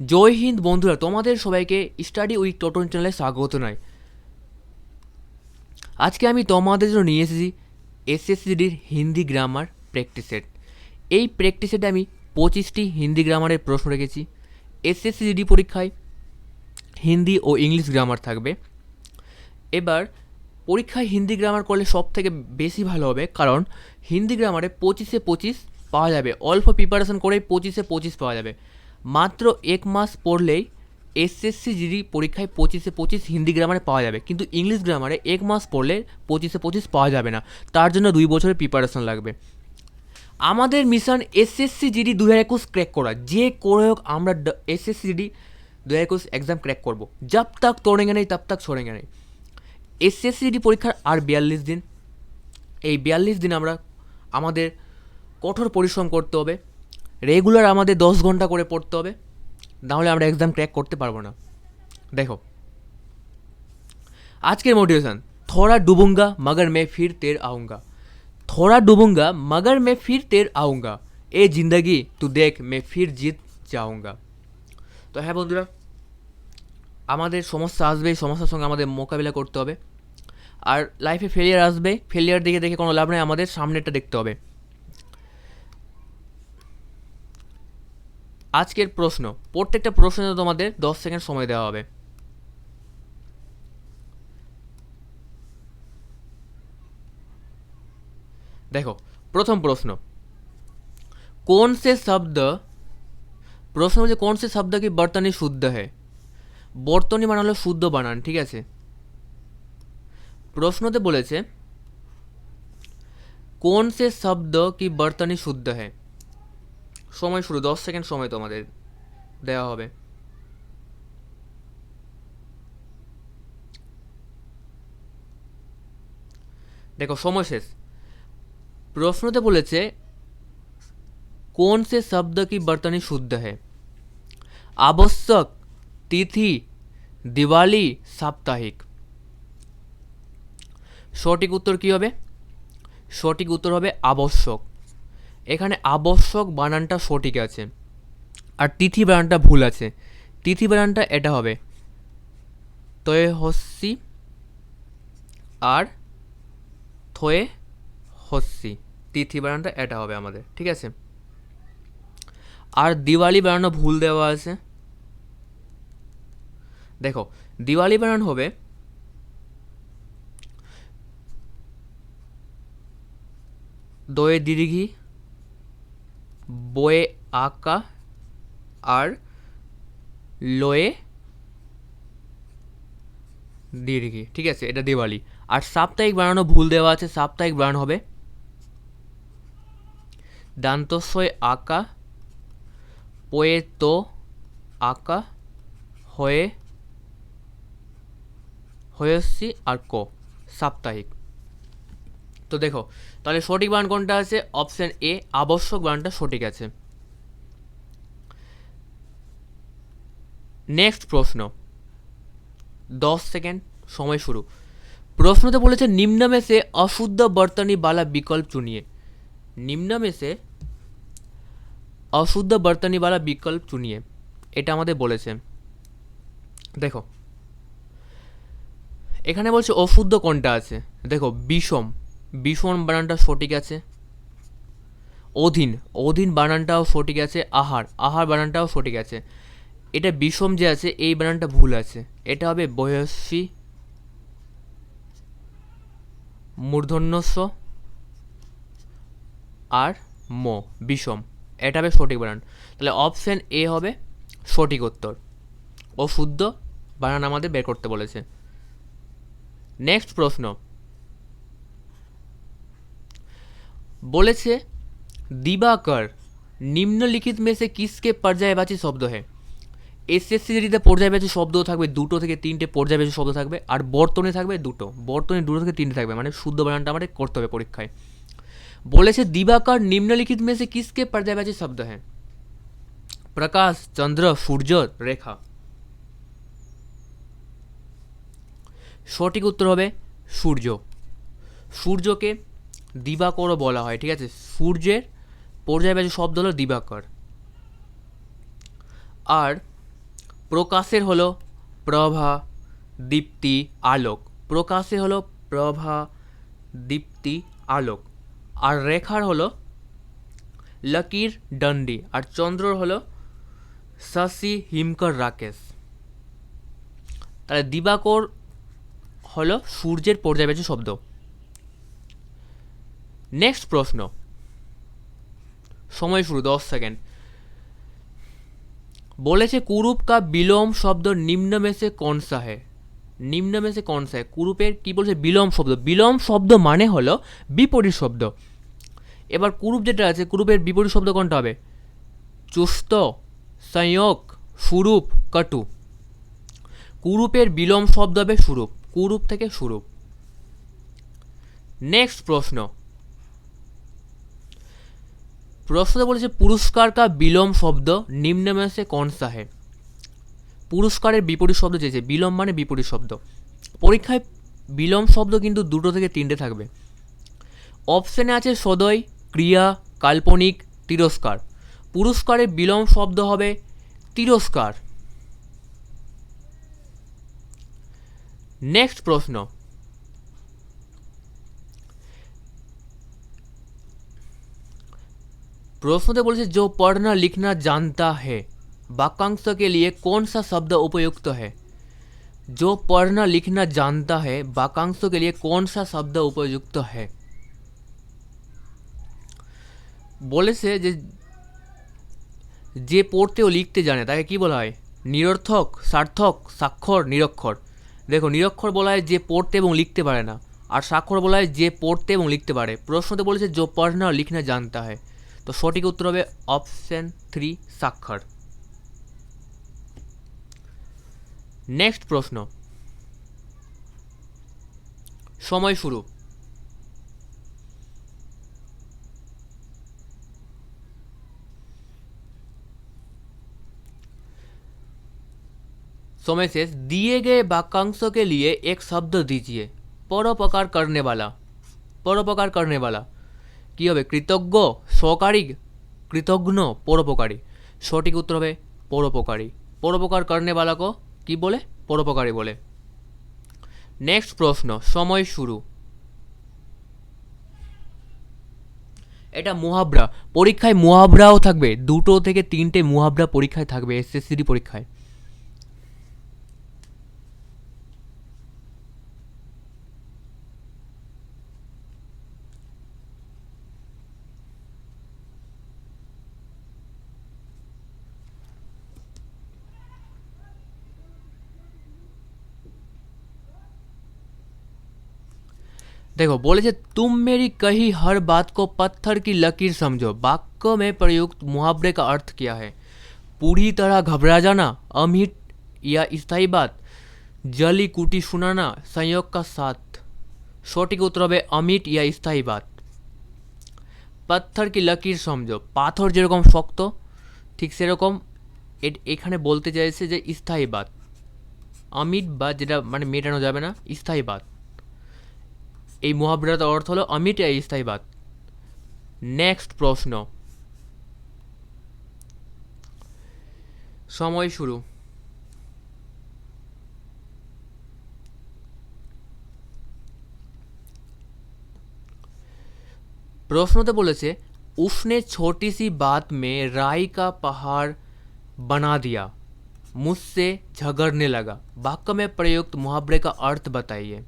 জয় হিন্দ বন্ধুরা, তোমাদের সবাইকে স্টাডি উইথ টোটন চ্যানেলে স্বাগত জানাই। আজকে আমি তোমাদের জন্য নিয়ে এসেছি এসএসসিডির হিন্দি গ্রামার প্র্যাকটিস সেট। এই প্র্যাকটিস সেটে আমি 25টি হিন্দি গ্রামারের প্রশ্ন রেখেছি। এসএসসিডি পরীক্ষায় হিন্দি ও ইংলিশ গ্রামার থাকবে। এবার পরীক্ষায় হিন্দি গ্রামার করলে সব থেকে বেশি ভালো হবে, কারণ হিন্দি গ্রামারে 25-এ 25 পাওয়া যাবে। অল্প প্রিপারেশন করেই 25-এ 25 পাওয়া যাবে। মাত্র এক মাস পড়লেই এসএসসি জিডি পরীক্ষায় 25-এ 25 হিন্দি গ্রামারে পাওয়া যাবে, কিন্তু ইংলিশ গ্রামারে এক মাস পড়লে 25-এ 25 পাওয়া যাবে না। তার জন্য 2 বছরের প্রিপারেশন লাগবে। আমাদের মিশন এসএসসি জিডি 2021 ক্র্যাক করা। যে করে হোক আমরা এসএসসি জিডি 2021 এক্সাম ক্র্যাক করবো। जब तक तोड़ेंगे नहीं तब तक छोड़ेंगे नहीं। এসএসসিডি পরীক্ষার আর 42 দিন। এই 42 দিন আমরা আমাদের কঠোর পরিশ্রম করতে হবে। রেগুলার আমাদের 10 ঘন্টা করে পড়তে হবে, নাহলে আমরা এক্সাম ক্র্যাক করতে পারবো না। দেখো আজকের মোটিভেশন, थोड़ा डूबूंगा मगर मैं फिर तेर आऊँगा। थोड़ा डूबूंगा मगर मैं फिर तेर आऊँगा। ए जिंदगी तू देख मैं फिर जीत जाऊँगा। তো হ্যাঁ বন্ধুরা, আমাদের সমস্যা আসবে, এই সমস্যার সঙ্গে আমাদের মোকাবিলা করতে হবে। আর লাইফে ফেলিয়ার আসবে, ফেলিয়ার দিকে দেখে কোনো লাভ নেই, আমাদের সামনেরটা দেখতে হবে। আজকের প্রশ্ন, প্রত্যেকটা প্রশ্নে তোমাদের 10 সেকেন্ড সময় দেওয়া হবে। দেখো প্রথম প্রশ্ন, कौन से शब्द, প্রশ্ন হচ্ছে কোন সে শব্দ কি বর্তনী শুদ্ধ है। বর্তনী মানে হলো শুদ্ধ বানান, ঠিক আছে। প্রশ্নতে বলেছে কোন সে শব্দ কি বর্তনী শুদ্ধ है। সময় শুরু, 10 সেকেন্ড সময় তোমাদের দেওয়া হবে। দেখো সময় শেষ। প্রশ্নতে বলেছে কোন সে শব্দ কি বর্তনী শুদ্ধ है। আবশ্যক, তিথি, দিওয়ালি, সাপ্তাহিক। সঠিক উত্তর কি হবে? সঠিক উত্তর হবে আবশ্যক। এখানে আবশ্যক বানানটা সঠিক আছে, আর তিথি বানানটা ভুল আছে। তিথি বানানটা এটা হবে তয়ে হস্যি আর থয়ে হস্যি। তিথি বানানটা এটা হবে আমাদের, ঠিক আছে। আর দিওয়ালি বানানো ভুল দেওয়া আছে। দেখো দিওয়ালি বানান হবে দয়ে দীর্ঘি, বয়ে আকা আর লয়ে দীর্ঘি, ঠিক আছে, এটা দিওয়ালি। আর সাপ্তাহিক বানানো ভুল দেওয়া আছে। সাপ্তাহিক বানান হবে দান্তস্বয় আকা, পোয়ে তো আকা, হয়ে হয়সি আর ক, সাপ্তাহিক। তো দেখো তাহলে সঠিক বানান কোনটা আছে? অপশন এ, আবশ্যক বানানটা সঠিক আছে। নেক্সট প্রশ্ন, 10 সেকেন্ড সময় শুরু। প্রশ্নতে বলেছে निम्न में से अशुद्ध बर्तनी वाला विकल्प चुनिए। निम्न में से अशुद्ध बर्तनी वाला विकल्प चुनिए, এটা আমাদের বলেছে। দেখো এখানে বলছে অশুদ্ধ কোনটা আছে। দেখো বিষম, বিষম বানানটা সঠিক আছে। অধীন, অধীন বানানটাও সঠিক আছে। আহার, আহার বানানটাও সঠিক আছে। এটা বিষম যে আছে এই বানানটা ভুল আছে। এটা হবে বয়স্বী মূর্ধন্যস্ব আর ম, বিষম। এটা হবে সঠিক বানান। তাহলে অপশন এ হবে সঠিক উত্তর। ও শুদ্ধ বানান আমাদের বের করতে বলেছে। নেক্সট প্রশ্ন বলেছে দিবাকর নিম্নলিখিত में से किसके पर्यायवाची শব্দ है। এসএসসি জিডিতে পর্যায়বাচী শব্দ থাকবে 2 থেকে 3টে পর্যায়বাচী শব্দ থাকবে, আর বর্তনে থাকবে 2টো। বর্তনে 2 থেকে 3টে থাকবে, মানে শুদ্ধ বানানটা আমাদের করতে হবে পরীক্ষায়। বলেছে দিবাকর নিম্নলিখিত में से किसके पर्यायवाची शब्द है। প্রকাশ, চন্দ্র, সূর্য, রেখা। সঠিক উত্তর হবে সূর্য। সূর্যকে দিবাকরও বলা হয়, ঠিক আছে। সূর্যের পর্যায়বাচী শব্দ হলো দিবাকর। আর প্রকাশের হলো প্রভা, দীপ্তি, আলোক। প্রকাশের হলো প্রভা, দীপ্তি, আলোক। আর রেখার হলো লকির, ডন্ডি। আর চন্দ্রর হলো শশী, হিমকর, রাকেশ। তাহলে দিবাকর হলো সূর্যের পর্যায়বাচী শব্দ। नेक्स्ट प्रश्न, समय शुरू 10 सेकेंड। बोले छे कुरूप का विलोम शब्द निम्न में से कौन सा है? निम्न में से कौन सा है? कुरूपेर की बोलছে विलोम शब्द। विलोम शब्द माने हलो विपरीत शब्द। এবার কুরূপ যেটা আছে কুরূপের বিপরীত শব্দ কোনটা হবে? চুস্ত, সংয়োগ, সুরূপ, কটু। কুরূপের বিলোম শব্দ হবে সুরূপ। কুরূপ থেকে সুরূপ। नेक्स्ट प्रश्न, प्रश्न बोले पुरस्कार का विलोम शब्द निम्न में से कौन सा है? पुरस्कारेर विपरीत शब्द চেয়েছে। विलोम माने विपरीत शब्द। परीक्षाय विलोम शब्द किन्तु दुटो থেকে তিনটে থাকবে। অপশনে আছে সদয়, ক্রিয়া, কাল্পনিক, তিরস্কার। পুরস্কারের বিলোম শব্দ হবে তিরস্কার। नेक्स्ट प्रश्न, प्रश्न बोले जो पढ़ना लिखना जानता है वाक्यांश के लिए कौन सा शब्द उपयुक्त है? जो पढ़ना लिखना जानता है वाक्यांश के लिए कौन सा शब्द उपयुक्त है? बोले से जे पढ़ते और लिखते जाने ताके की बोला है? निरर्थक, सार्थक, साक्षर, निरक्षर। देखो निरक्षर बोला है जे पढ़ते और लिखते पारे ना, और साक्षर बोला है जे पढ़ते और लिखते पारे। प्रश्नते बोले जो पढ़ना और लिखना जानता है, तो सठिक उत्तर হবে অপশন 3 সাক্ষর। नेक्स्ट प्रश्न, समय शुरू। समय शेष। दिए गए वाक्यांश के लिए एक शब्द दीजिए। परोपकार करने वाला। परोपकार करने वाला কি হবে? কৃতজ্ঞ, সহকারী, কৃতজ্ঞ, পরোপকারী। সঠিক উত্তর হবে পরোপকারী। পরোপকার करने वाला को কি বলে? পরোপকারী বলে। নেক্সট প্রশ্ন, সময় শুরু। এটা মুহাবরা। পরীক্ষায় মুহাবরাও থাকবে। দুটো থেকে তিনটে মুহাবরা পরীক্ষায় থাকবে এসএসসিডি পরীক্ষায়। देखो बोले तुम मेरी कही हर बात को पत्थर की लकीर समझो। वाक्य में प्रयुक्त मुहावरे का अर्थ क्या है? पूरी तरह घबरा जाना, अमिट या स्थायी बात, जली कुटी सुनाना, संयोग का साथ। सठिक उत्तर হবে अमिट या स्थायी बात। पत्थर की लकीर समझो, पाथर যেরকম শক্ত ঠিক সেরকম এখানে বলতে চাইছে যে স্থায়ী বাত। अमिट বা যেটা মানে মেটানো যাবে না, স্থায়ী বাত। এই মুহাবরাটার অর্থ হলো অমিট या স্থায়ী বাত। নেক্সট প্রশ্ন, সময় শুরু। प्रश्नते बोले उसने छोटी सी बात में राई का पहाड़ बना दिया, मुझसे झगड़ने लगा। वाक्य में प्रयुक्त मुहावरे का अर्थ बताइए।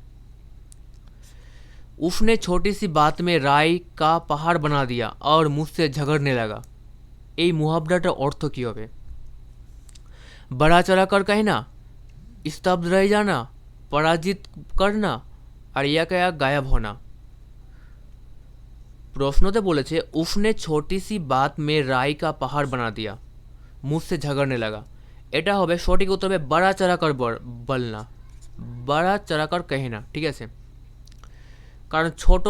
उसने छोटी सी बात में राई का पहाड़ बना दिया और मुझसे झगड़ने लगा। এই মুহাবরাটার অর্থ কী হবে? बड़ा चढ़ा कर कहना, स्तब्ध रह जाना, पराजित करना, और या क्या गायब होना। प्रश्नते बोले उसने छोटी सी बात में राई का पहाड़ बना दिया, मुझसे झगड़ने लगा। এটা হবে সঠিক উত্তর হবে बड़ा चढ़ा कर বলনা, बड़ा चढ़ा कर कहना। ঠিক আছে, কারণ ছোট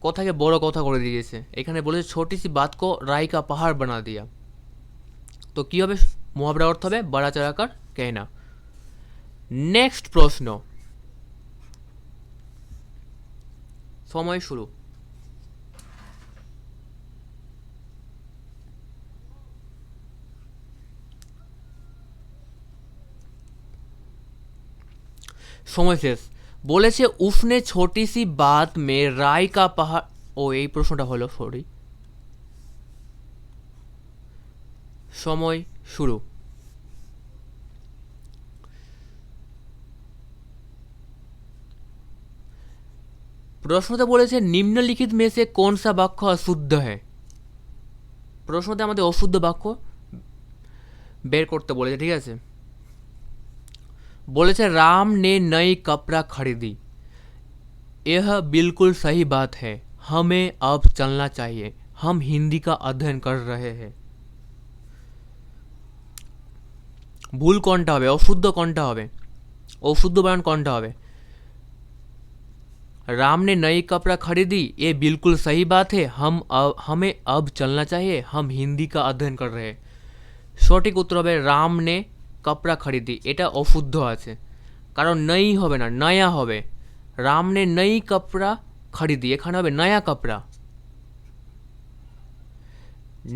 কথাকে বড় কথা করে দিয়েছে। এখানে বলেছে ছোটি সি বাত কো রাই কা পাহাড় বানা দিয়া। তো কি হবে? মুহাবরা অর্থ হবে বড়া চড়া কর कहना। নেক্সট প্রশ্ন, সময় শুরু। সময় শেষ। বলেছে उसने छोटी सी बात में राय का पहाड़, ও এই প্রশ্নটা হলো, সরি। সময় শুরু। প্রশ্নতে বলেছে নিম্নলিখিত में से कौन सा বাক্য অশুদ্ধ है। প্রশ্নতে আমাদের অশুদ্ধ বাক্য বের করতে বলেছে, ঠিক আছে। বলেছে राम ने नई कपड़ा खरीदी, यह बिल्कुल सही बात है, हमें अब चलना चाहिए, हम हिंदी का अध्ययन कर रहे हैं। ভুল কোনটা হবে, অশুদ্ধ কোনটা হবে, অশুদ্ধ বানান কোনটা হবে। राम ने नई कपड़ा खरीदी, ये बिल्कुल सही बात है, हमें अब चलना चाहिए, हम हिंदी का अध्ययन कर रहे हैं। সঠিক উত্তর হবে রাম নে কাপড়া খরিদি। এটা অশুদ্ধ আছে, কারণ নই হবে না, নয়া হবে। রাম নে নই কাপড়া খরিদি, এখানে হবে নয়া কাপড়া,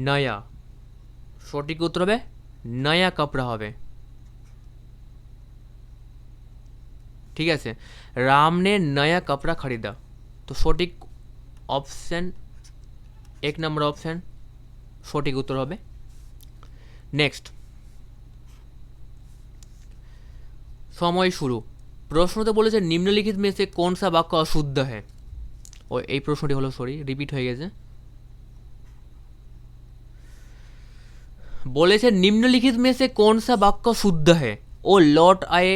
নয়া। সঠিক উত্তর হবে নয়া কাপড়া হবে, ঠিক আছে। রাম নে নয়া কাপড়া খরিদা, তো সঠিক অপশন 1 নম্বর অপশন সঠিক উত্তর হবে। নেক্সট, সময় শুরু। প্রশ্নতে বলেছে নিম্নলিখিত में से कौन सा বাক্য অশুদ্ধ है। ও এই প্রশ্নটি হলো, সরি রিপিট হয়ে গেছে। বলেছে নিম্নলিখিত में से कौन सा বাক্য শুদ্ধ है। ओ लौट आए,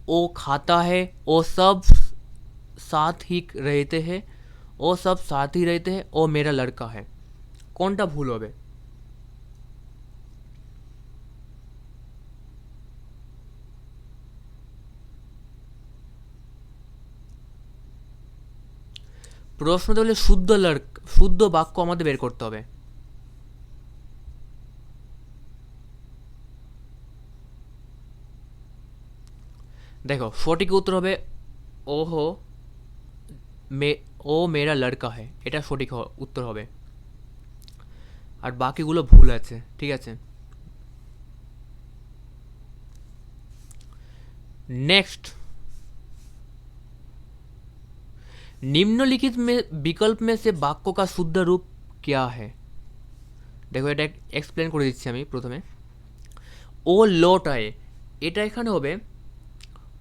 ओ खाता है, ओ सब साथ ही रहते हैं, ओ सब साथ ही रहते हैं, ओ मेरा लड़का है। কোনটা ভুল হবে। প্রশ্নতে বলে শুদ্ধ বাক্য আমাদের বের করতে হবে। দেখো সঠিক উত্তর হবে ওহো ও মেরা লড়কা है, এটা সঠিক উত্তর হবে, আর বাকিগুলো ভুল আছে, ঠিক আছে। नेक्स्ट, निम्नलिखित में विकल्प में से वाक्य का शुद्ध रूप क्या है। देखो এটা এক্সপ্লেন করে দিচ্ছি আমি প্রথমে। ও লট আয়ে, এটা এখানে হবে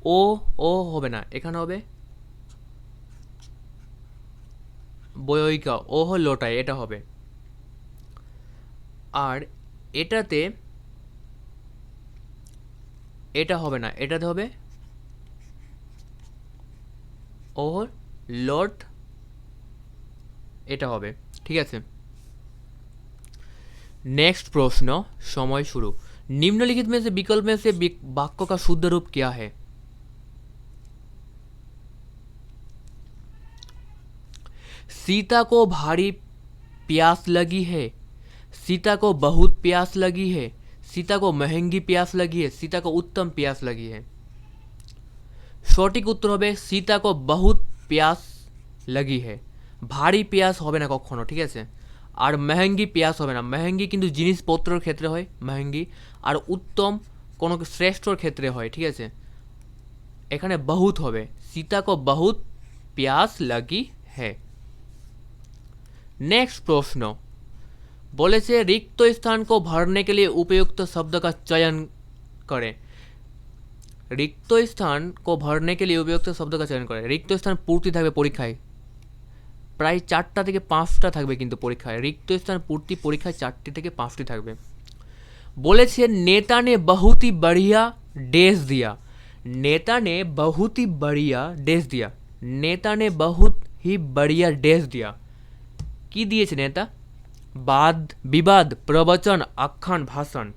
ও, ও হবে না, এখানে হবে বয়ইকা, ও হল লটায়, এটা হবে। আর এটাতে এটা হবে না, এটাতে হবে ও লট, এটা হবে, ঠিক আছে। नेक्स्ट प्रश्न, समय शुरू। निम्नलिखित में से विकल्प में से वाक्य का शुद्ध रूप क्या है। सीता को भारी प्यास लगी है, सीता को बहुत प्यास लगी है, सीता को महंगी प्यास लगी है, सीता को उत्तम प्यास लगी है। সঠিক উত্তর হবে सीता को बहुत प्यास लगी है। ভারী প্যাস হবে না কখনো, ঠিক আছে। আর মেহেঙ্গি প্যাস হবে না, মেহেঙ্গি কিন্তু জিনিসপত্রের ক্ষেত্রে হয় মেহেঙ্গি, আর উত্তম কোনো শ্রেষ্ঠর ক্ষেত্রে হয়, ঠিক আছে। এখানে বহুত হবে, सीता को बहुत प्यास लगी है। नेक्स्ट प्रश्न, बोले रिक्त स्थान को भरने के लिए उपयुक्त शब्द का चयन करें। रिक्त स्थान को भरने के लिए उपयुक्त शब्द का चयन करें। रिक्त स्थान पूर्ति থাকবে পরীক্ষায়, প্রায় 4টা থেকে 5টা থাকবে কিন্তু পরীক্ষায়। रिक्त स्थान पूर्ति পরীক্ষায় 4টি থেকে 5টি থাকবে। বলেছে नेता ने बहुत ही बढ़िया डेज दिया, नेता ने बहुत ही बढ़िया डेज दिया, नेता ने बहुत ही बढ़िया डेज दिया। কি দিয়েছে নেতা। বাদ বিবাদ প্রবচন আখ্যান ভাষণ।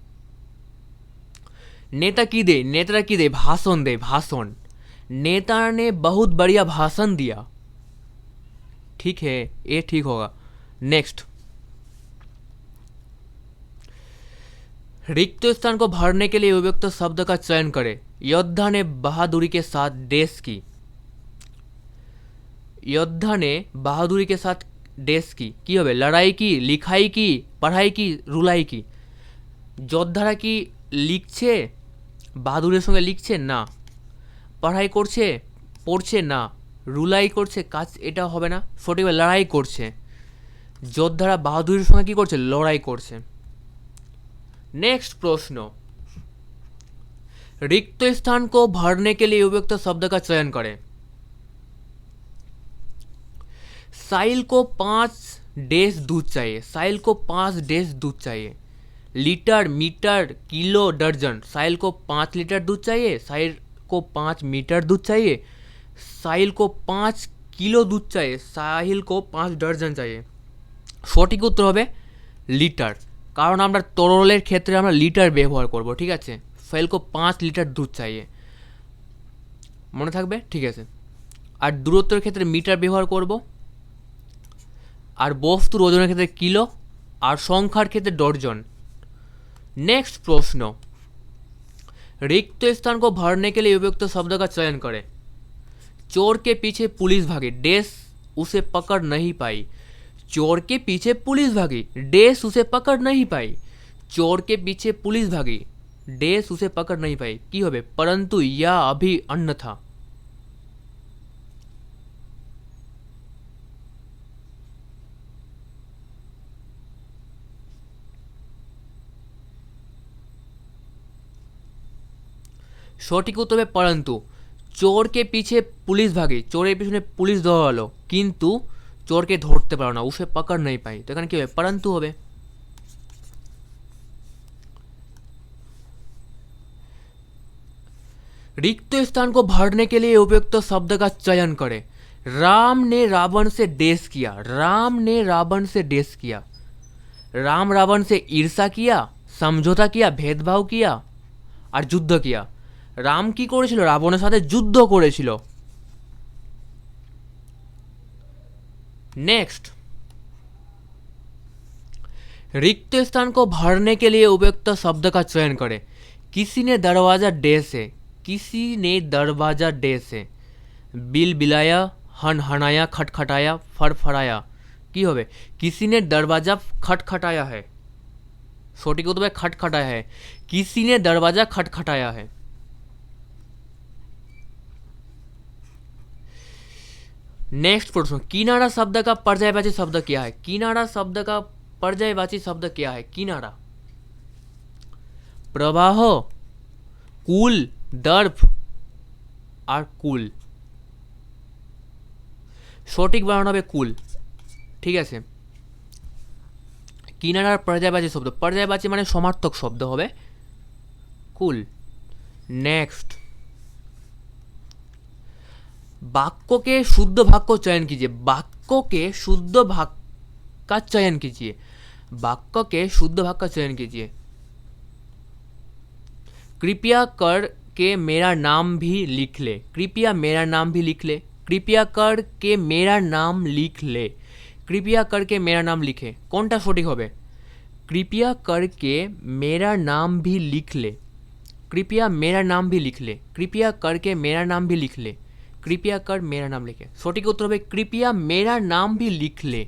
नेता की दे, नेता की दे भाषण दे, भाषण। नेता ने बहुत बढ़िया भाषण दिया, ठीक है, ये ठीक होगा। नेक्स्ट, रिक्त स्थान को भरने के लिए उपयुक्त शब्द का चयन करें। योद्धा ने बहादुरी के साथ देश की, योद्धा ने बहादुरी के साथ देश की কি হবে, লড়াই কি, লিখাই কি, পড়াই কি, রুলাই কি। যোদ্ধারা কি লিখছে বাহাদুরের সঙ্গে লিখছে না, पढ़ाई করছে, পড়ছে না, রুলাই করছে কাজ, এটা হবে না। সঠিক হবে লড়াই করছে। যোদ্ধারা বাহাদুরের সঙ্গে কি করছে? লড়াই করছে। नेक्स्ट प्रश्न, रिक्त स्थान को भरने के लिए उपयुक्त शब्द का चयन करें। साहिल को 5 डेज दूध चाहिए। साहिल को 5 डेज दूध चाहिए। लीटर, मीटर, किलो, दर्जन। साहिल को 5 लीटर दूध चाहिए। साहिल को 5 मीटर दूध चाहिए। साहिल को 5 किलो दूध चाहिए। साहिल को 5 दर्जन चाहिए। সঠিক উত্তর হবে লিটার, কারণ আমরা তরলের ক্ষেত্রে আমরা লিটার ব্যবহার করব। ঠিক আছে, সাহিল को 5 লিটার দুধ চাইয়ে, মনে থাকবে? ঠিক আছে। আর দূরত্বের ক্ষেত্রে মিটার ব্যবহার করব, আর বস্তুর ওজনের ক্ষেত্রে কিলো, আর সংখ্যার ক্ষেত্রে দর্জন। नेक्स्ट प्रश्न, रिक्त स्थान को भरने के लिए उपयुक्त शब्द का चयन करें। चोर के पीछे पुलिस भागी, डेस उसे पकड़ नहीं पाई। चोर के पीछे पुलिस भागी, डेस उसे पकड़ नहीं पाई। चोर के पीछे पुलिस भागी, डेस उसे पकड़ नहीं पाई। की होबे? परंतु या अभी अन्यथा। সঠিক উত্তর হবে परंतु। चोर के पीछे पुलिस भागी, चोरेर पिछने पुलिस दौड़ालो किन्तु चोरके धरते पारो ना, उसे पकड़ नहीं पाई। तो एखाने कि होबे? परंतु होबे। रिक्त स्थान को भरने के लिए उपयुक्त शब्द का चयन करें। राम ने रावण से डेस किया। राम ने रावण से डेस किया। राम रावण से ईर्षा किया, समझौता किया, भेदभाव किया और युद्ध किया। राम की করেছিল? রাবণের সাথে যুদ্ধ করেছিল। नेक्स्ट, रिक्त स्थान को भरने के लिए उपयुक्त शब्द का चयन करें। किसी ने दरवाजा डेस है। किसी ने दरवाजा डेस है। बिल बिलाया, हनहनाया, खटखटाया, फड़फड़ाया। की होबे? किसी ने दरवाजा खटखटाया है। सঠিক উত্তর হবে खटखटाया है। किसी ने दरवाजा खटखटाया है। नेक्स्ट प्रश्न, किनारा शब्द का पर्यायवाची शब्द क्या है? किनारा शब्द का पर्यायवाची शब्द क्या है? किनारा, प्रवाह, कुल, दर्भ और कुल। সঠিক বানানো হবে কুল। ঠিক আছে, কিনারার पर्यायवाची शब्द, पर्यायवाची মানে সমার্থক শব্দ হবে কুল। नेक्स्ट, वाक्य के शुद्ध भाग को चयन कीजिए। वाक्य के शुद्ध भाग का चयन कीजिए। वाक्य के शुद्ध भाग का चयन कीजिए। कृपया कर के मेरा नाम भी लिख ले। कृपया मेरा नाम भी लिख ले। कृपया कर के मेरा नाम लिख ले। कृपया करके मेरा नाम लिखे। কোনটা সঠিক হবে? कृपया करके मेरा नाम भी लिख ले। कृपया मेरा नाम भी लिख ले। कृपया करके मेरा नाम भी लिख ले। कृपया कर मेरा नाम लिखे। সঠিক উত্তর হবে कृपया मेरा नाम भी लिख ले।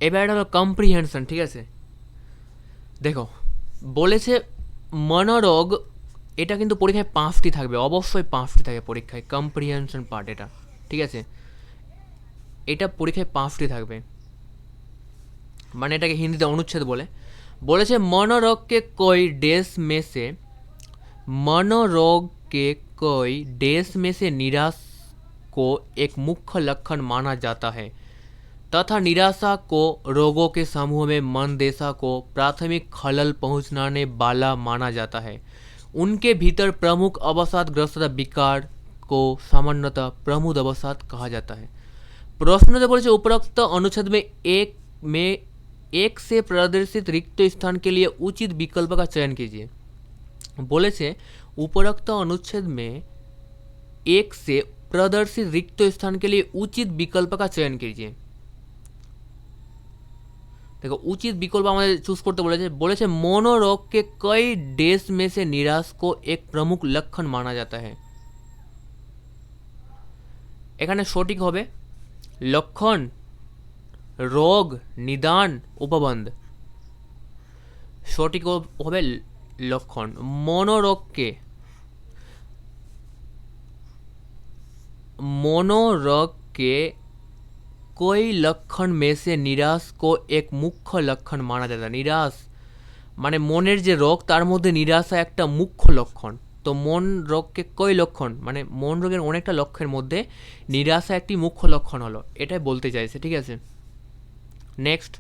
এবার হলো কম্প্রিহেনশন। ঠিক আছে, দেখো বলেছে মনোরোগ, এটা কিন্তু পরীক্ষায় 5টি থাকবে, অবশ্যই 5টি থাকে পরীক্ষায়। কম্প্রিহেনশন পার্ট এটা, ঠিক আছে, এটা পরীক্ষায় 5টি থাকবে, মানে এটাকে হিন্দিতে অনুচ্ছেদ বলে। বলেছে मनोरोग के कोई देश में से, मनोरोग के कोई देश में से निराश को एक मुख्य लक्षण माना जाता है तथा निराशा को रोगों के समूह में मनदेशा को प्राथमिक खलल पहुंचाने वाला माना जाता है। उनके भीतर प्रमुख अवसादग्रस्तता विकार को सामान्यतः प्रमुद अवसाद कहा जाता है। प्रश्न में बोले उपरोक्त अनुच्छेद में एक से प्रदर्शित रिक्त स्थान के लिए उचित विकल्प का चयन कीजिए। बोले उपरोक्त अनुच्छेद में एक से प्रदर्शित रिक्त स्थान के लिए उचित विकल्प का चयन कीजिए। देखो उचित विकल्प हमें चूज करते बोले मनोरोग के कई देश में से निराश को एक प्रमुख लक्षण माना जाता है। এখানে সঠিক হবে লক্ষণ, রোগ, নিদান, উপবন্ধ। সঠিক হবে লক্ষণ। मनोरोग के कोई लक्षण में से निराश को एक मुख्य लक्षण माना जाता है। निराश माने मनेर जे रोग तार मध्य निराशा एक मुख्य लक्षण। तो मन रोग के कोई लक्षण माने मन रोगेर अनेकटा लक्षणेर मध्य निराशा एक मुख्य लक्षण हलो, एटाई बोलते चाइछे। ठीक है, नेक्स्ट।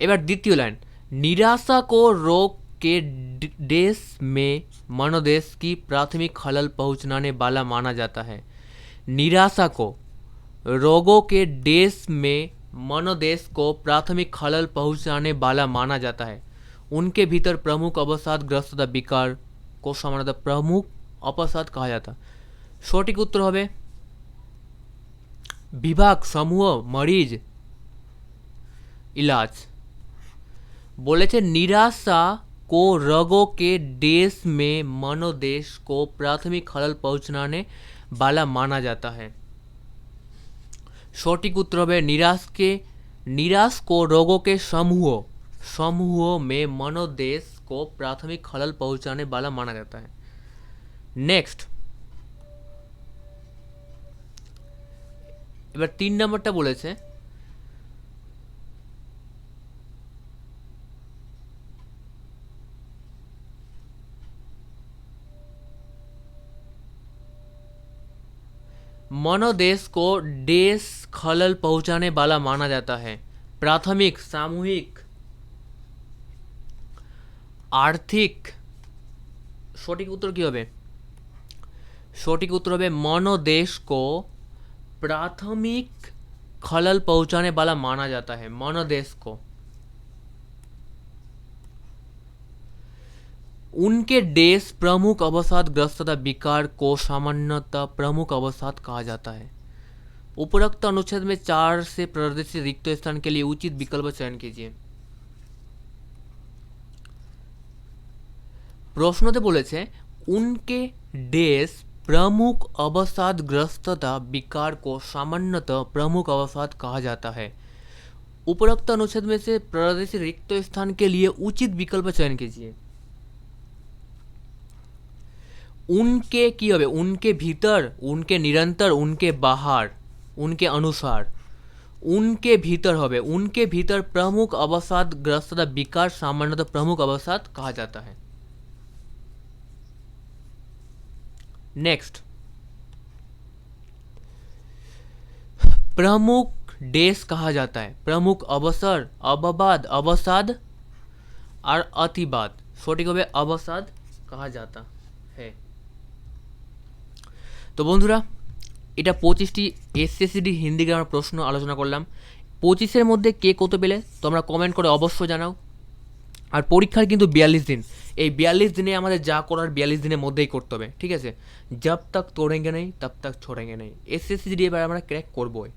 एबार द्वितीय लाइन, निराशा को रोग के देश में मनोदेश की प्राथमिक खलल पहुंचाने वाला माना जाता है। निराशा को रोगों के देश में मनोदेश को प्राथमिक खलल पहुंचाने वाला माना जाता है। उनके भीतर प्रमुख अवसाद ग्रस्तता विकार को सामान्यतः प्रमुख अवसाद कहा जाता। सठिक उत्तर होबे विभाग, समूह, मरीज, इलाज। बोलेছে निराशा को रोगों के देश में मनोदेश को प्राथमिक खलल पहुंचाने वाला माना जाता है। सठिक उत्तर है निराश को रोगों के समूह में मनोदेश को प्राथमिक खलल पहुंचाने वाला माना जाता है। नेक्स्ट, এবার 3 নম্বরটা বলেছে मनोदेश को देश खलल पहुंचाने वाला माना जाता है। प्राथमिक, सामूहिक, आर्थिक। सठिक उत्तर की होबे? सठिक उत्तर होबे मनोदेश को प्राथमिक खलल पहुंचाने वाला माना जाता है। मनोदेश को उनके देश प्रमुख अवसाद ग्रस्तता विकार को सामान्यतः प्रमुख अवसाद कहा जाता है। उपरोक्त अनुच्छेद में 4 से प्रदर्शित रिक्त स्थान के लिए उचित विकल्प चयन कीजिए। प्रश्नते बोलेছে उनके देश प्रमुख अवसाद ग्रस्तता विकार को सामान्यतः प्रमुख अवसाद कहा जाता है। उपरोक्त अनुच्छेद में से प्रदर्शित रिक्त स्थान के लिए उचित विकल्प चयन कीजिए। उनके की होबे? उनके भीतर, उनके निरंतर, उनके बाहर, उनके अनुसार। उनके भीतर होबे उनके भीतर प्रमुख अवसाद ग्रस्तता विकार सामान्यतः प्रमुख अवसाद कहा जाता है। नेक्स्ट, प्रमुख देश कहा जाता है प्रमुख अवसर, अववाद, अवसाद और अतिवाद। सठिक होबे अवसाद कहा जाता है। तो बंधुरा এটা 25টি এসএসসিডি হিন্দি গ্রামার প্রশ্ন আলোচনা করলাম। 25-এর মধ্যে কে কত পেলে তোমরা কমেন্ট করে অবশ্যই জানাও। আর পরীক্ষার কিন্তু 42 দিন, এই 42 দিনে আমাদের যা করার 42 দিনের মধ্যেই করতে হবে। ঠিক আছে, জব তক তোড়েঙ্গে নেই তব তক ছোড়েঙ্গে নেই। এসএসসিডি এবার আমরা ক্র্যাক করবোই।